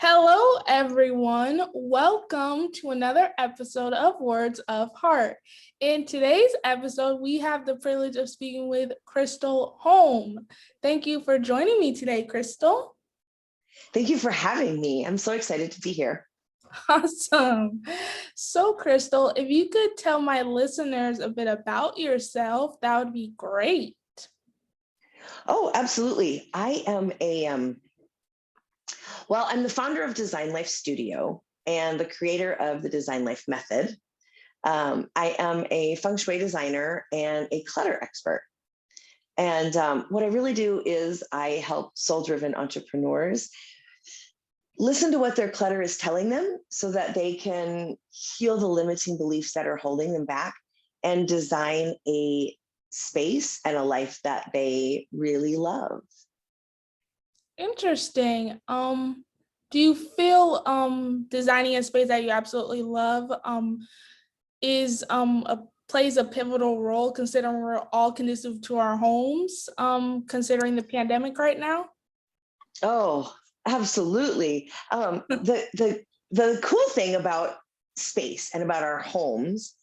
Hello, everyone. Welcome to another episode of Words of Heart. In today's episode, we have the privilege of speaking with Krystal Holm. Thank you for joining me today, Krystal. Thank you for having me. I'm so excited to be here. Awesome. So, Krystal, if you could tell my listeners a bit about yourself, that would be great. Oh, absolutely. I'm the founder of Design Life Studio and the creator of the Design Life Method. I am a feng shui designer and a clutter expert. And what I really do is I help soul-driven entrepreneurs listen to what their clutter is telling them so that they can heal the limiting beliefs that are holding them back and design a space and a life that they really love. Interesting. Do you feel designing a space that you absolutely love plays a pivotal role considering we're all conducive to our homes, considering the pandemic right now? Oh, absolutely. The cool thing about space and about our homes,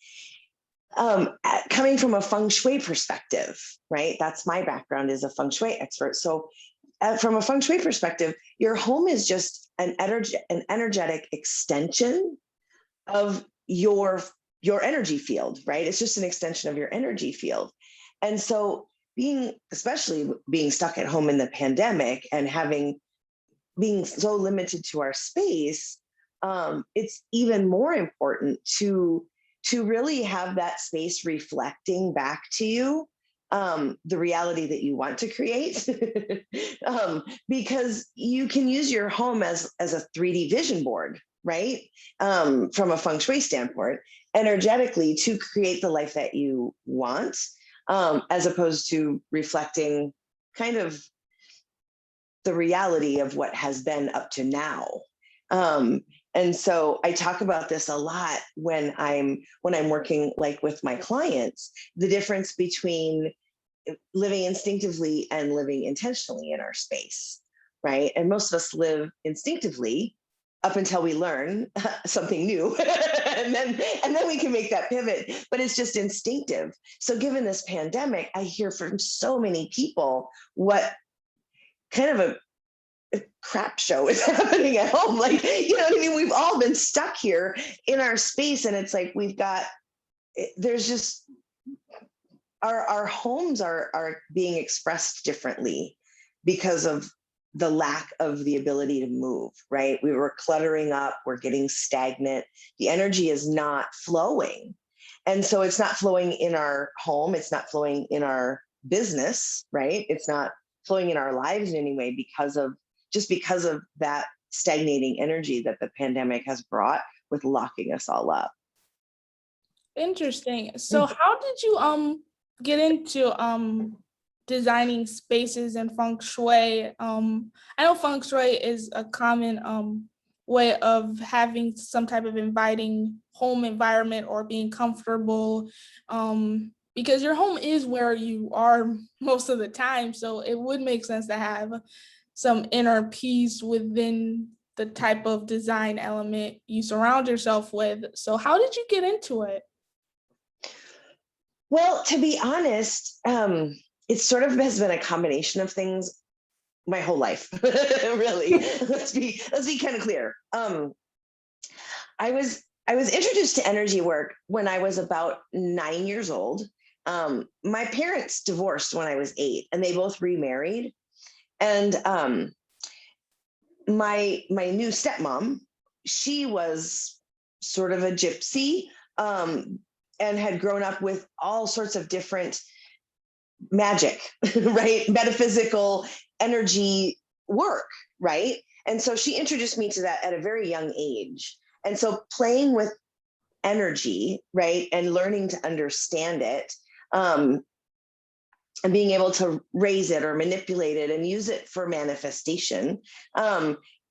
coming from a feng shui perspective, right? That's my background as a feng shui expert. So from a feng shui perspective, your home is just an energetic extension of your energy field, right? It's just an extension of your energy field. And so especially being stuck at home in the pandemic and being so limited to our space, it's even more important to really have that space reflecting back to you the reality that you want to create, because you can use your home as a 3D vision board, right? From a feng shui standpoint, energetically to create the life that you want, as opposed to reflecting kind of the reality of what has been up to now. And so I talk about this a lot when I'm working like with my clients, the difference between living instinctively and living intentionally in our space, right? And most of us live instinctively up until we learn something new, and then we can make that pivot. But it's just instinctive. So given this pandemic, I hear from so many people what kind of a crap show is happening at home. Like, you know what I mean? We've all been stuck here in our space, and it's like there's just our homes are being expressed differently because of the lack of the ability to move, right? We were cluttering up, we're getting stagnant. The energy is not flowing. And so it's not flowing in our home, it's not flowing in our business, right? It's not flowing in our lives in any way because of that stagnating energy that the pandemic has brought with locking us all up. Interesting. So how did you get into designing spaces and feng shui? I know feng shui is a common way of having some type of inviting home environment or being comfortable, because your home is where you are most of the time. So it would make sense to have some inner peace within the type of design element you surround yourself with. So how did you get into it? Well, to be honest, it sort of has been a combination of things my whole life. Really, let's be kind of clear. I was introduced to energy work when I was about 9 years old. My parents divorced when I was 8, and they both remarried. And my new stepmom, she was sort of a gypsy, and had grown up with all sorts of different magic, right? Metaphysical energy work, right? And so she introduced me to that at a very young age. And so playing with energy, right, and learning to understand it, and being able to raise it or manipulate it and use it for manifestation,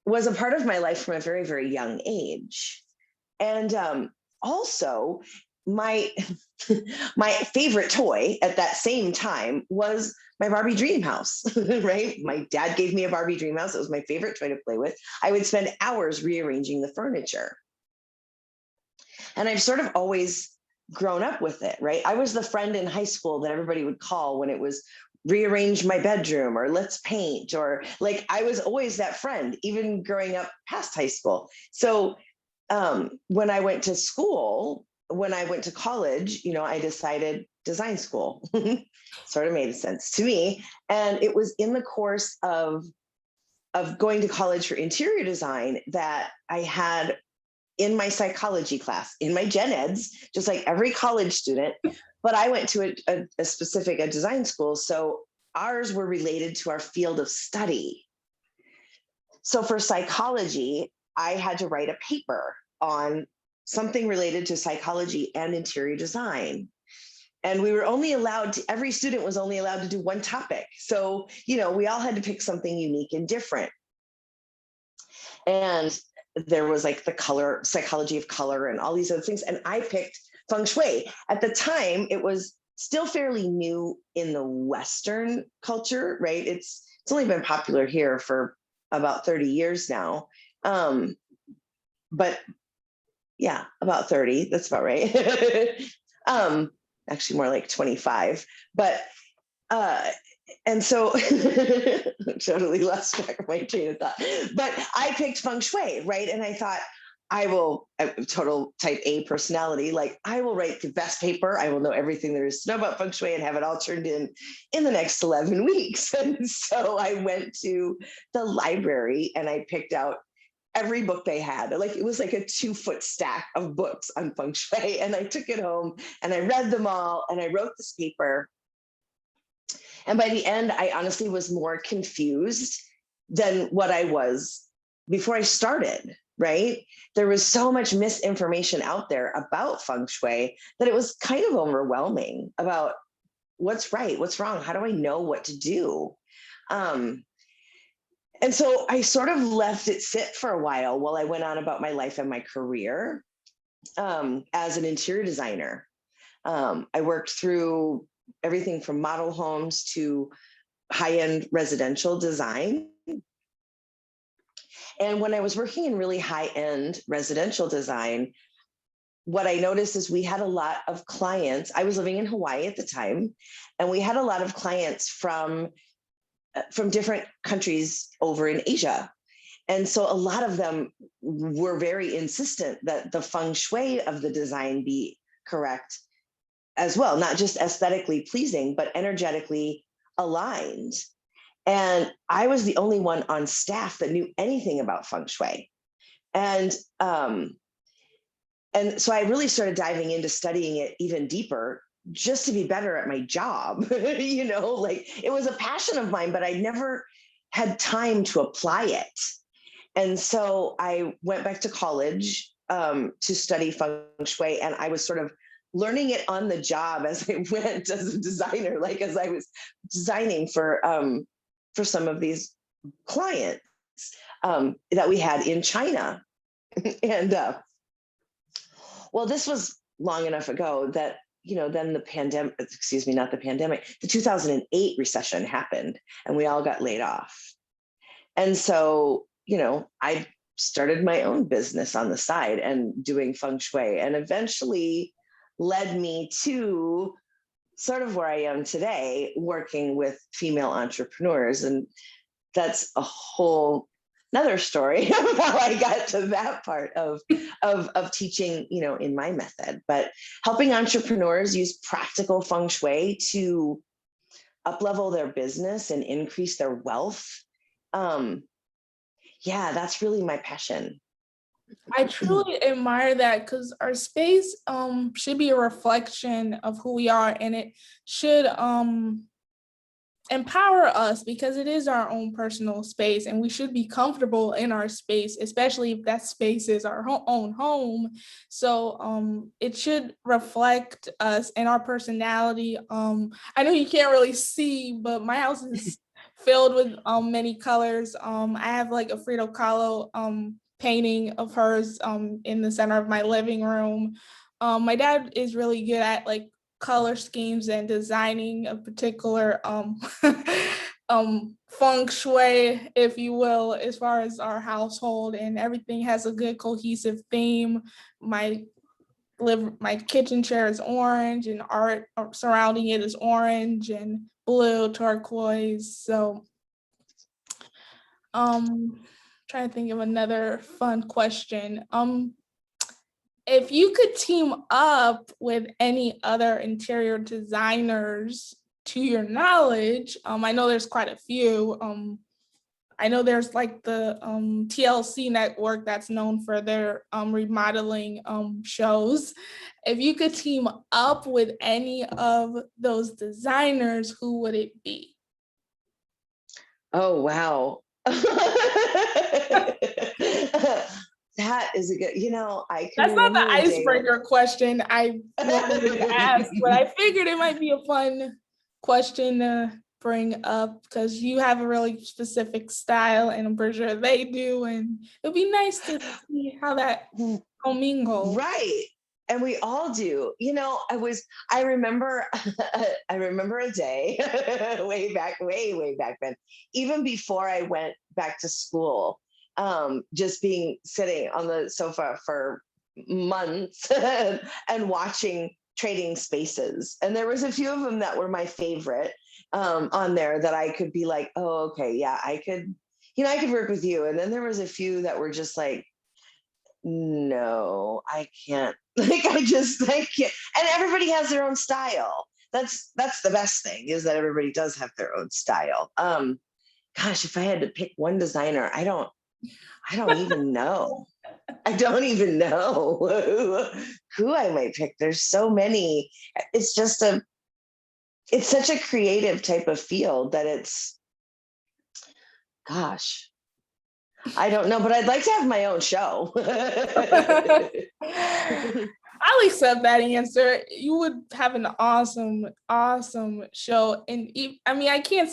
was a part of my life from a very, very young age. And also, my my favorite toy at that same time was my Barbie dream house, right? My dad gave me a Barbie dream house. It was my favorite toy to play with. I would spend hours rearranging the furniture. And I've sort of always grown up with it, right? I was the friend in high school that everybody would call when it was rearrange my bedroom or let's paint, or like I was always that friend, even growing up past high school. So when I went to school, when I went to college, I decided design school. Sort of made sense to me. And it was in the course of going to college for interior design that I had in my psychology class, in my gen eds, just like every college student, but I went to a specific design school. So ours were related to our field of study. So for psychology, I had to write a paper on something related to psychology and interior design. And we were only allowed to, every student was only allowed to do one topic. So, we all had to pick something unique and different. And there was like the color, psychology of color and all these other things. And I picked feng shui. At the time, it was still fairly new in the Western culture, right? It's only been popular here for about 30 years now. But yeah, about 30, that's about right. Actually more like 25, but and so totally lost track of my train of thought. But I picked feng shui, right? And I thought, total type A personality, like I will write the best paper. I will know everything there is to know about feng shui and have it all turned in the next 11 weeks. And so I went to the library and I picked out every book they had. Like it was like a 2-foot stack of books on feng shui. And I took it home and I read them all and I wrote this paper. And by the end, I honestly was more confused than what I was before I started, right? There was so much misinformation out there about feng shui that it was kind of overwhelming about what's right, what's wrong, how do I know what to do? And so I sort of left it sit for a while I went on about my life and my career as an interior designer. I worked through everything from model homes to high-end residential design. And when I was working in really high-end residential design, what I noticed is we had a lot of clients. I was living in Hawaii at the time, and we had a lot of clients from different countries over in Asia. And so a lot of them were very insistent that the feng shui of the design be correct as well, not just aesthetically pleasing, but energetically aligned. And I was the only one on staff that knew anything about feng shui. And so I really started diving into studying it even deeper just to be better at my job. Like it was a passion of mine, but I never had time to apply it. And so I went back to college to study feng shui, and I was sort of learning it on the job as I went as a designer, like as I was designing for some of these clients that we had in China. And well, this was long enough ago that, then the pandemic, not the pandemic, the 2008 recession happened and we all got laid off. And so, I started my own business on the side and doing feng shui, and eventually led me to sort of where I am today, working with female entrepreneurs. And that's a whole another story of how I got to that part of teaching, in my method. But helping entrepreneurs use practical feng shui to up-level their business and increase their wealth. Yeah, that's really my passion. I truly admire that, because our space should be a reflection of who we are, and it should empower us, because it is our own personal space and we should be comfortable in our space, especially if that space is our own home. So it should reflect us and our personality. I know you can't really see, but my house is filled with many colors. I have like a Frida Kahlo painting of hers in the center of my living room. My dad is really good at like color schemes and designing a particular feng shui, if you will, as far as our household, and everything has a good cohesive theme. My my kitchen chair is orange, and art surrounding it is orange and blue turquoise. So trying to think of another fun question. If you could team up with any other interior designers, to your knowledge, I know there's quite a few. I know there's like the TLC network that's known for their remodeling shows. If you could team up with any of those designers, who would it be? Oh, wow. That is a good, I can That's not remember the a day when icebreaker question I wanted to ask, but I figured it might be a fun question to bring up because you have a really specific style, and I'm pretty sure they do, and it'd be nice to see how that commingle. right. And we all do. I remember I remember a day way back then, even before I went back to school, just being sitting on the sofa for months and watching Trading Spaces. And there was a few of them that were my favorite on there that I could be like, oh, okay, yeah, I could work with you. And then there was a few that were just like, no, I can't. Like I can't. And everybody has their own style. That's the best thing, is that everybody does have their own style. Gosh, if I had to pick one designer, I don't even know. I don't even know who I might pick. There's so many. It's just it's such a creative type of field that gosh, I don't know, but I'd like to have my own show. I'll accept that answer. You would have an awesome, awesome show. And I mean, I can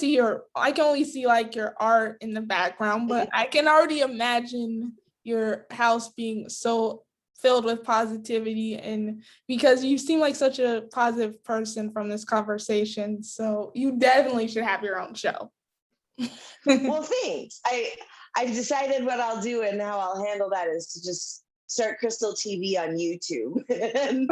only see like your art in the background, but I can already imagine your house being so filled with positivity, and because you seem like such a positive person from this conversation. So you definitely should have your own show. Well, thanks. I've decided what I'll do and how I'll handle that is to just start Krystal TV on YouTube. And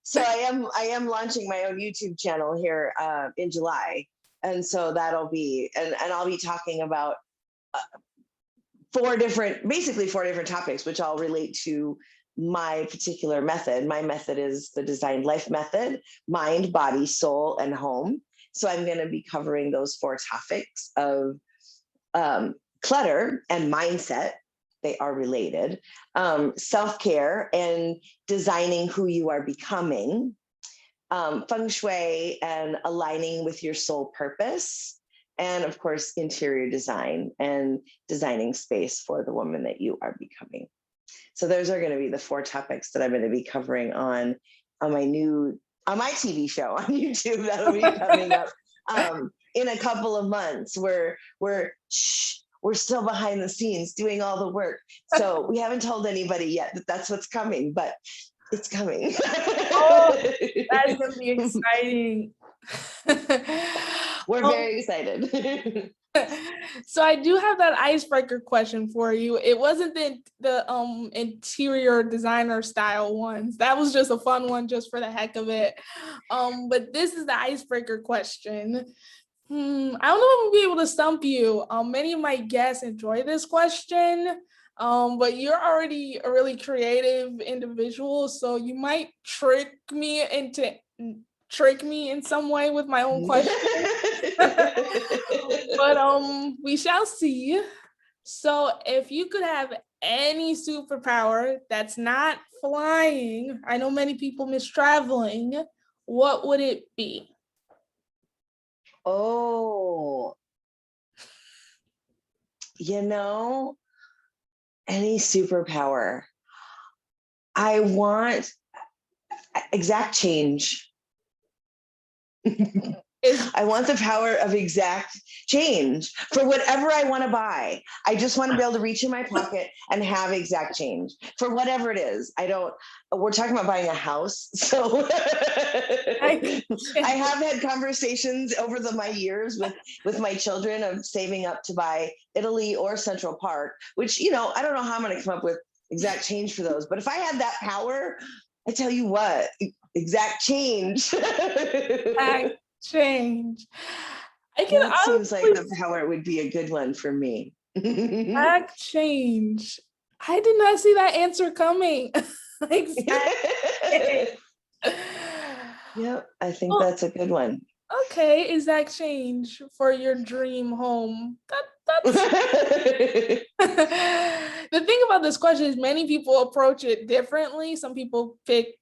so I am launching my own YouTube channel here in July, and so that'll be and I'll be talking about basically four different topics, which all relate to my particular method. My method is the Designed Life method: mind, body, soul, and home. So I'm going to be covering those four topics of clutter and mindset. They are related. Self-care and designing who you are becoming. Feng shui and aligning with your soul purpose. And of course, interior design and designing space for the woman that you are becoming. So those are going to be the four topics that I'm going to be covering on my TV show on YouTube that'll be coming up in a couple of months. We're still behind the scenes doing all the work, so we haven't told anybody yet that that's what's coming, but it's coming. Oh, that's gonna be exciting. We're very excited. So I do have that icebreaker question for you. It wasn't the interior designer style ones. That was just a fun one just for the heck of it. But this is the icebreaker question. I don't know if I'll be able to stump you. Many of my guests enjoy this question. But you're already a really creative individual, so you might trick me in some way with my own question. But we shall see. So if you could have any superpower that's not flying, I know many people miss traveling, what would it be? Oh, any superpower. I want exact change. I want the power of exact change for whatever I want to buy. I just want to be able to reach in my pocket and have exact change for whatever it is. We're talking about buying a house. So I have had conversations over my years with my children of saving up to buy Italy or Central Park, which, I don't know how I'm going to come up with exact change for those. But if I had that power, I tell you what, exact change. Exact change. I can That seems like honestly the power would be a good one for me. exact change. I did not see that answer coming. Exactly. Yep, I think Well, that's a good one. okay, exact change for your dream home. That's the thing about this question is many people approach it differently. Some people pick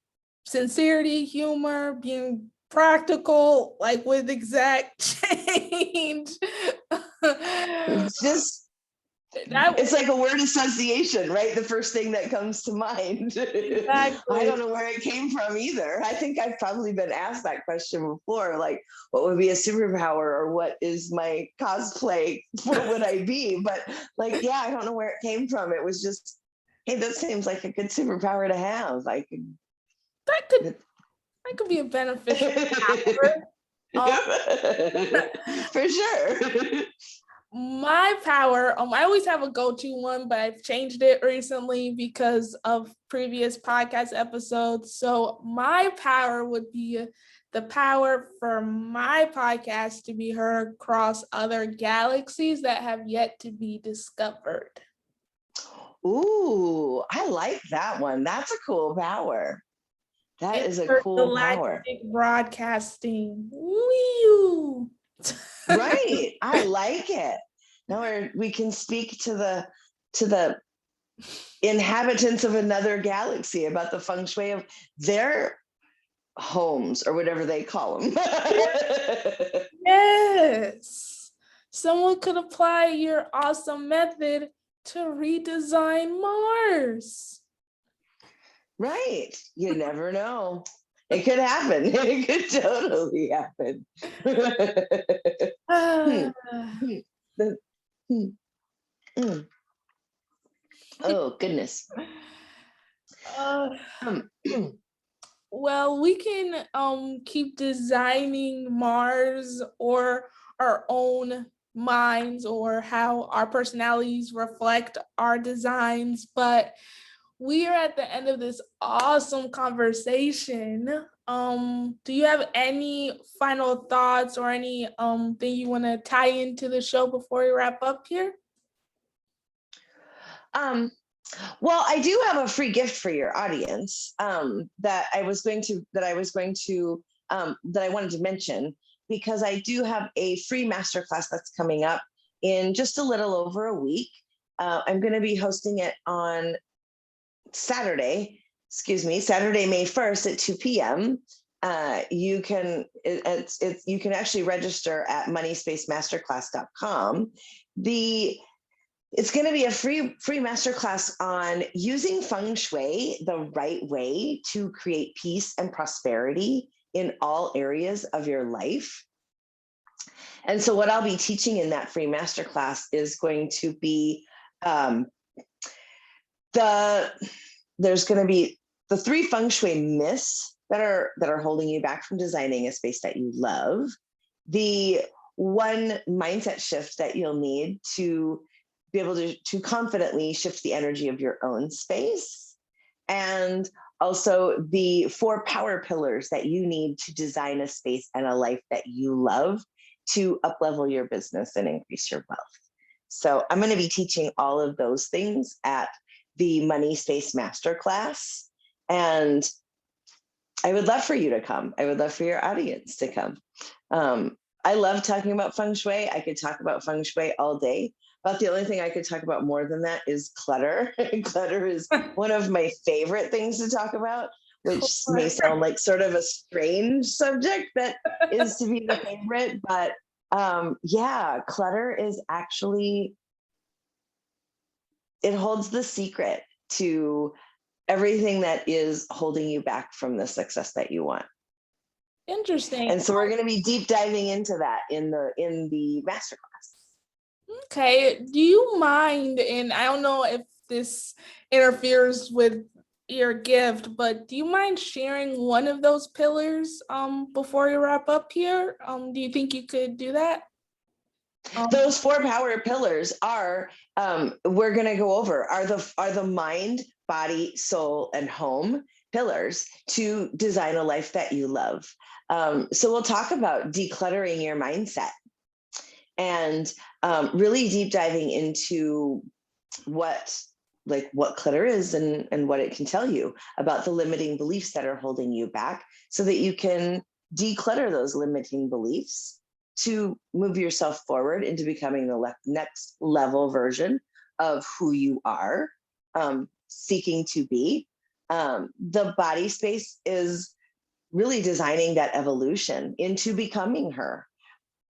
sincerity, humor, being practical, like with exact change. It's just, That it's like a word association, right? The first thing that comes to mind. I exactly. don't know where it came from either. I think I've probably been asked that question before, like, what would be a superpower or what is my cosplay? What would I be? But like, yeah, I don't know where it came from. It was just, hey, that seems like a good superpower to have. I could. That could that could be a beneficial power. Um, For sure. my power, I always have a go-to one, but I've changed it recently because of previous podcast episodes. So my power would be the power for my podcast to be heard across other galaxies that have yet to be discovered. Ooh, I like that one. That's a cool power. That is a cool power. Intergalactic broadcasting. Woo! Right. I like it. Now we can speak to the inhabitants of another galaxy about the feng shui of their homes or whatever they call them. Yes. Someone could apply your awesome method to redesign Mars. Right. You never know. It could happen. It could totally happen. Hmm, Ah, hmm, the- hmm, mm. Oh, goodness. uh, Um, well, we can keep designing Mars or our own minds or how our personalities reflect our designs, but we are at the end of this awesome conversation. Do you have any final thoughts or any thing you want to tie into the show before we wrap up here? um, well, I do have a free gift for your audience that I wanted to mention because I do have a free masterclass that's coming up in just a little over a week. I'm going to be hosting it on Saturday, May 1st at 2 p.m. You can actually register at moneyspacemasterclass.com. It's going to be a free masterclass on using feng shui the right way to create peace and prosperity in all areas of your life. And so what I'll be teaching in that free masterclass is going to be there's going to be the 3 feng shui myths that are holding you back from designing a space that you love, the 1 mindset shift that you'll need to be able to confidently shift the energy of your own space, and also the 4 power pillars that you need to design a space and a life that you love to uplevel your business and increase your wealth. So I'm going to be teaching all of those things at the Money Space Masterclass. And I would love for you to come. I would love for your audience to come. I love talking about feng shui. I could talk about feng shui all day. But the only thing I could talk about more than that is clutter. Clutter is one of my favorite things to talk about, which may sound like sort of a strange subject that is to be the favorite. But yeah, clutter is actually, it holds the secret to everything that is holding you back from the success that you want. Interesting. And so we're going to be deep diving into that in the masterclass. Okay. Do you mind, and I don't know if this interferes with your gift, but do you mind sharing one of those pillars before you wrap up here? Do you think you could do that? Those 4 power pillars are we're going to go over are the mind, body, soul, and home pillars to design a life that you love. So we'll talk about decluttering your mindset and really deep diving into what clutter is and what it can tell you about the limiting beliefs that are holding you back, so that you can declutter those limiting beliefs to move yourself forward into becoming the next level version of who you are seeking to be. The body space is really designing that evolution into becoming her,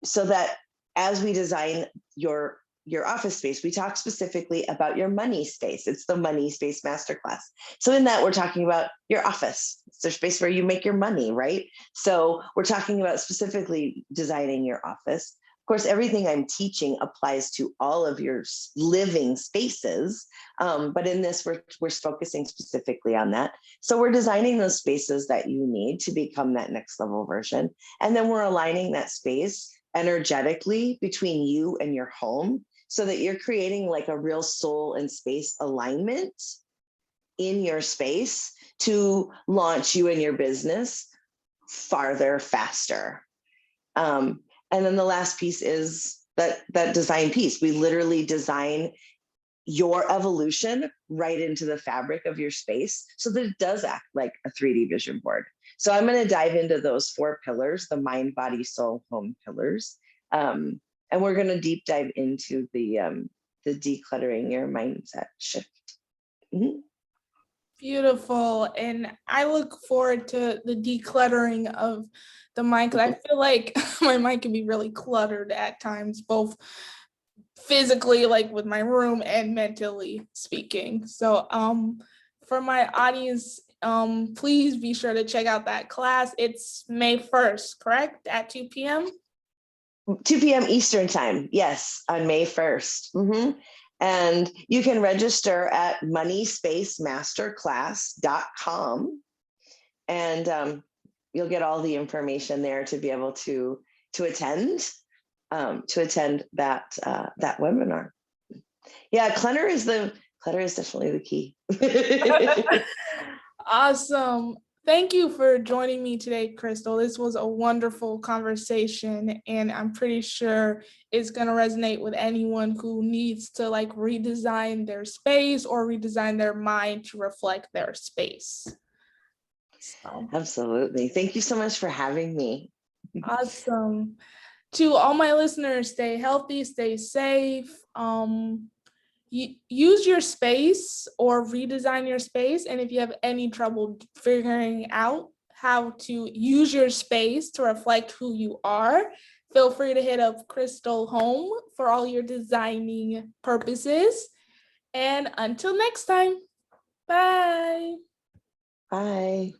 so that as we design your office space, we talk specifically about your money space. It's the money space masterclass. So in that, we're talking about your office. It's the space where you make your money, right? So we're talking about specifically designing your office. Of course, everything I'm teaching applies to all of your living spaces. But in this, we're focusing specifically on that. So we're designing those spaces that you need to become that next level version. And then we're aligning that space energetically between you and your home, so that you're creating like a real soul and space alignment in your space to launch you and your business farther, faster. And then the last piece is that design piece. We literally design your evolution right into the fabric of your space, so that it does act like a 3D vision board. So I'm going to dive into those 4 pillars, the mind, body, soul, home pillars. And we're going to deep dive into the decluttering your mindset shift. Mm-hmm. Beautiful. And I look forward to the decluttering of the mind, because I feel like my mind can be really cluttered at times, both physically, like with my room, and mentally speaking. So for my audience, please be sure to check out that class. It's May 1st, correct? At 2 p.m.? 2 p.m. Eastern time. Yes, on May 1st. Mm-hmm. And you can register at moneyspacemasterclass.com. And you'll get all the information there to be able to attend that webinar. Yeah, clutter is definitely the key. Awesome. Thank you for joining me today, Krystal. This was a wonderful conversation, and I'm pretty sure it's going to resonate with anyone who needs to like redesign their space or redesign their mind to reflect their space. So. Absolutely. Thank you so much for having me. Awesome. To all my listeners, stay healthy, stay safe. Use your space or redesign your space. And if you have any trouble figuring out how to use your space to reflect who you are, feel free to hit up Krystal Holm for all your designing purposes. And until next time, bye. Bye.